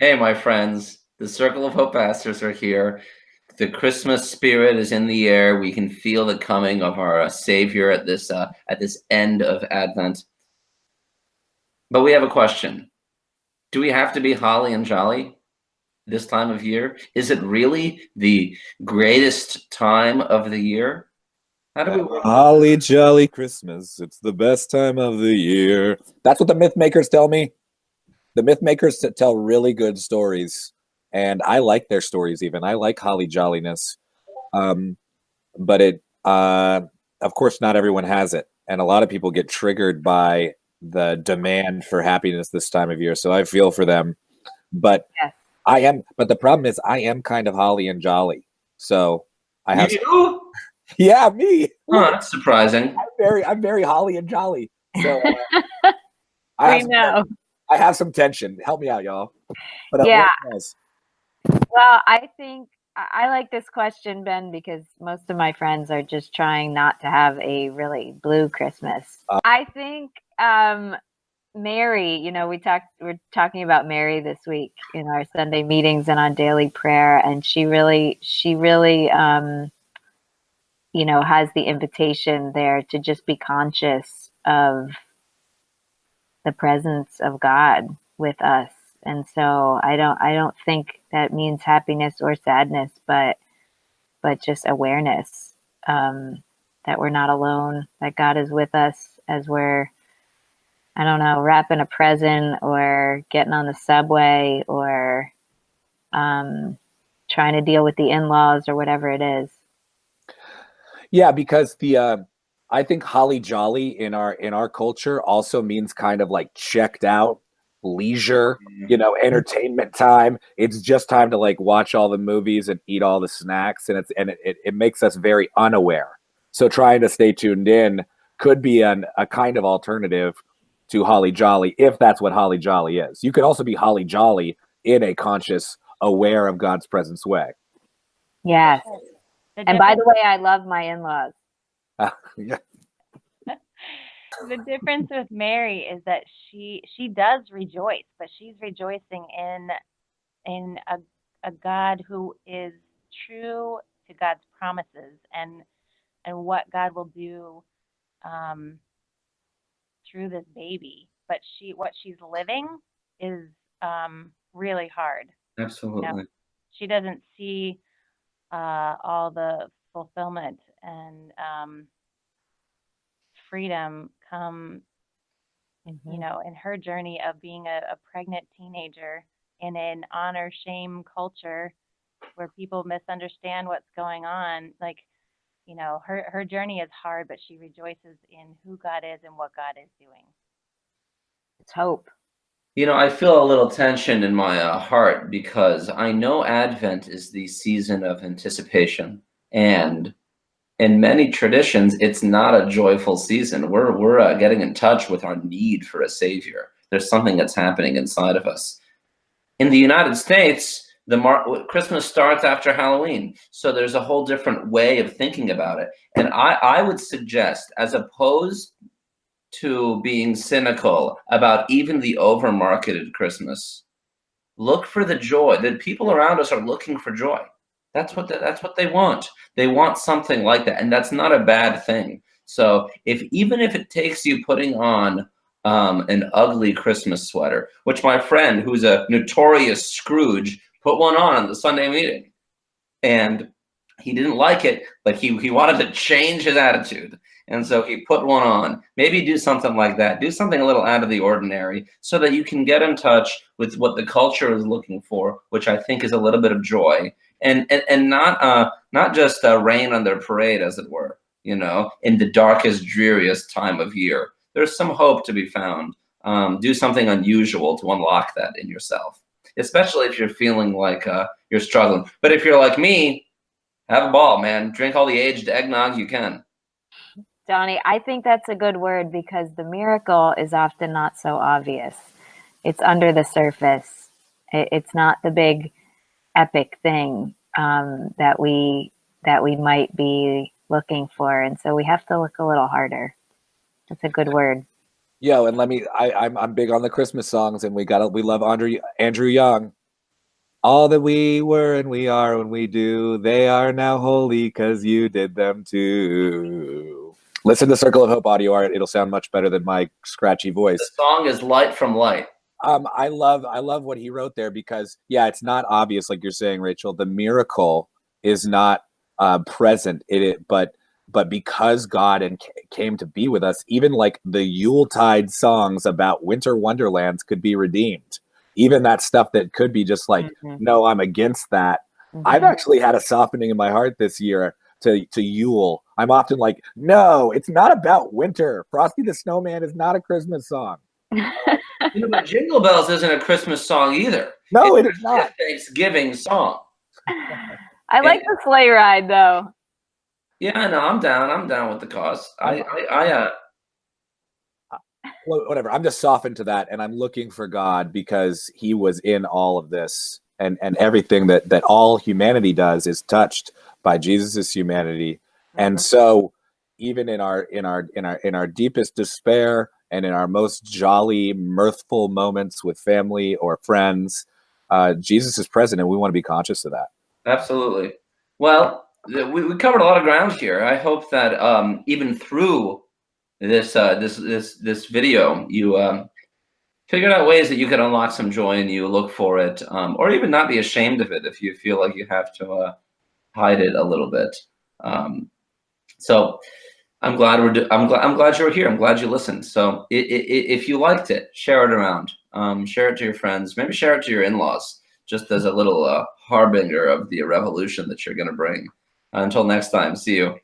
Hey, my friends, the Circle of Hope pastors are here. The Christmas spirit is in the air. We can feel the coming of our Savior at this end of Advent. But we have a question. Do we have to be holly and jolly this time of year? Is it really the greatest time of the year? How do we work this? Holly jolly Christmas. It's the best time of the year. That's what the Mythmakers tell me. The Mythmakers tell really good stories, and I like their stories even. I like holly jolliness. Um, but of course, not everyone has it. And a lot of people get triggered by the demand for happiness this time of year. So I feel for them. But Yes. but the problem is I am kind of holly and jolly. So I have, You? yeah, me. Huh, that's surprising. I'm very holly and jolly. So We know. I have some tension. Help me out, y'all. But Yeah. what else? Well, I think I like this question, Ben, because most of my friends are just trying not to have a really blue Christmas. I think Mary, we're talking about Mary this week in our Sunday meetings and on daily prayer, and she really has the invitation there to just be conscious of the presence of God with us. And so I don't think that means happiness or sadness, but just awareness, that we're not alone, that God is with us as we're, I don't know, wrapping a present or getting on the subway or trying to deal with the in-laws or whatever it is. Yeah, because the I think holly jolly in our culture also means kind of like checked out, leisure, entertainment time. It's just time to like watch all the movies and eat all the snacks, and it makes us very unaware. So trying to stay tuned in could be a kind of alternative to holly jolly if that's what holly jolly is. You could also be holly jolly in a conscious, aware of God's presence way. Yes. And by the way, I love my in-laws. Yeah. The difference with Mary is that she does rejoice, but she's rejoicing in a God who is true to God's promises and what God will do through this baby. But what she's living is really hard. Absolutely. She doesn't see all the fulfillment and freedom come, in her journey of being a pregnant teenager in an honor shame culture where people misunderstand what's going on. Like, her journey is hard, but she rejoices in who God is and what God is doing. It's hope. I feel a little tension in my heart because I know Advent is the season of anticipation, and in many traditions, it's not a joyful season. We're getting in touch with our need for a savior. There's something that's happening inside of us. In the United States, Christmas starts after Halloween, so there's a whole different way of thinking about it. And I would suggest, as opposed to being cynical about even the over-marketed Christmas, look for the joy. The people around us are looking for joy. That's what they want. They want something like that, and that's not a bad thing. So even if it takes you putting on an ugly Christmas sweater, which my friend, who's a notorious Scrooge, put one on the Sunday meeting, and he didn't like it, but he wanted to change his attitude. And so he put one on. Maybe do something like that. Do something a little out of the ordinary so that you can get in touch with what the culture is looking for, which I think is a little bit of joy. And not just rain on their parade, as it were, in the darkest, dreariest time of year. There's some hope to be found. Do something unusual to unlock that in yourself, especially if you're feeling like you're struggling. But if you're like me, have a ball, man. Drink all the aged eggnog you can. Donnie, I think that's a good word because the miracle is often not so obvious. It's under the surface. It's not the big epic thing that we might be looking for, and so we have to look a little harder. That's a good word. Yo, and I'm big on the Christmas songs, and we love Andrew Young. All that we were and we are when we do, they are now holy because you did them too. Listen to Circle of Hope audio art. It'll sound much better than my scratchy voice. The song is Light from Light. I love what he wrote there because, yeah, it's not obvious, like you're saying, Rachel. The miracle is not present in it, but because God came to be with us, even like the Yuletide songs about winter wonderlands could be redeemed. Even that stuff that could be just like, no, I'm against that. I've actually had a softening in my heart this year to Yule. I'm often like, no, it's not about winter. Frosty the Snowman is not a Christmas song. But Jingle Bells isn't a Christmas song either. No, it is not. It's a Thanksgiving song. I like the sleigh ride though. Yeah, no, I'm down. I'm down with the cause. Whatever. I'm just softened to that, and I'm looking for God because He was in all of this, and everything that all humanity does is touched by Jesus's humanity. And so, even in our deepest despair and in our most jolly, mirthful moments with family or friends, Jesus is present, and we want to be conscious of that. Absolutely. Well, we covered a lot of ground here. I hope that even through this video, you figured out ways that you could unlock some joy and you look for it, or even not be ashamed of it if you feel like you have to hide it a little bit. So I'm glad I'm glad you're here. I'm glad you listened. So if you liked it, share it around. Share it to your friends. Maybe share it to your in-laws, just as a little harbinger of the revolution that you're going to bring. Until next time, see you.